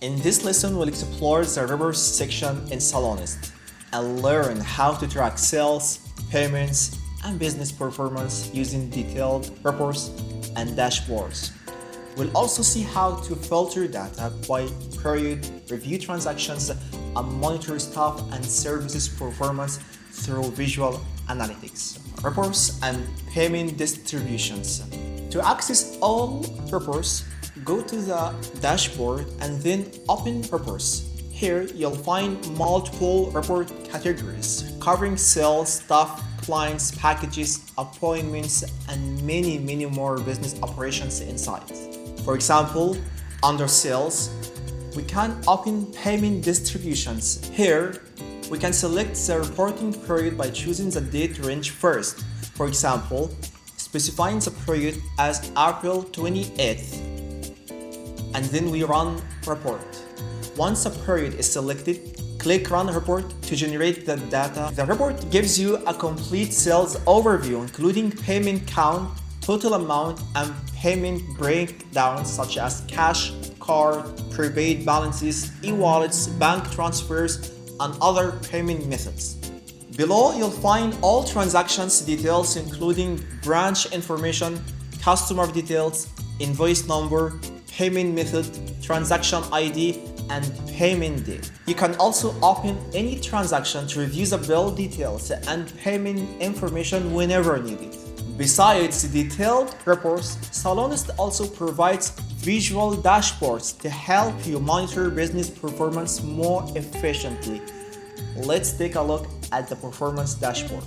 In this lesson, we'll explore the reports section in Salonist and learn how to track sales, payments, and business performance using detailed reports and dashboards. We'll also see how to filter data by period, review transactions, and monitor staff and services performance through visual analytics, reports, and payment distributions. To access all reports, go to the dashboard and then open reports. Here you'll find multiple report categories covering sales, staff, clients, packages, appointments, and many more business operations inside. For example, under sales, we can open payment distributions. Here, we can select the reporting period by choosing the date range first. For example, specifying the period as April 28th, and then we run report. Once a period is selected, click Run Report to generate the data. The report gives you a complete sales overview, including payment count, total amount, and payment breakdowns such as cash, card, prepaid balances, e-wallets, bank transfers, and other payment methods. Below, you'll find all transactions details including branch information, customer details, invoice number, payment method, transaction ID, and payment date. You can also open any transaction to review the bill details and payment information whenever needed. Besides detailed reports, Salonist also provides visual dashboards to help you monitor business performance more efficiently. Let's take a look at the performance dashboard.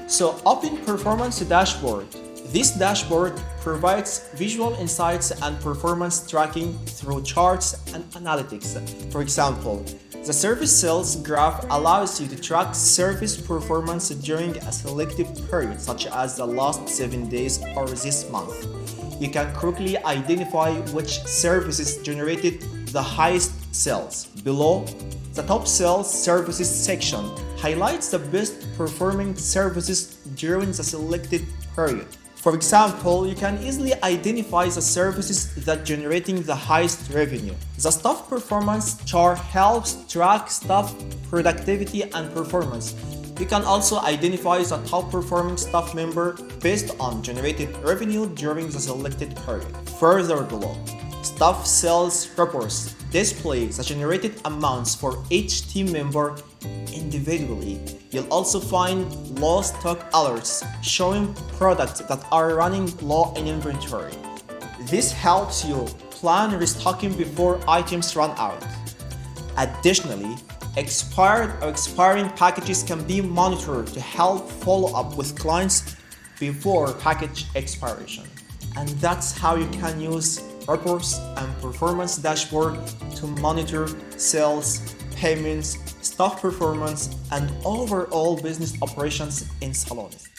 So open performance dashboard. This dashboard provides visual insights and performance tracking through charts and analytics. For example, the service sales graph allows you to track service performance during a selective period, such as the last 7 days or this month. You can quickly identify which services generated the highest sales. Below, the top sales services section highlights the best performing services during the selected period. For example, you can easily identify the services that generating the highest revenue. The staff performance chart helps track staff productivity and performance. You can also identify the top performing staff member based on generated revenue during the selected period. Further below, staff sales reports display the generated amounts for each team member individually. You'll also find low stock alerts showing products that are running low in inventory. This helps you plan restocking before items run out. Additionally, expired or expiring packages can be monitored to help follow up with clients before package expiration. And that's how you can use reports and performance dashboard to monitor sales, payments, staff performance, and overall business operations in Salonist.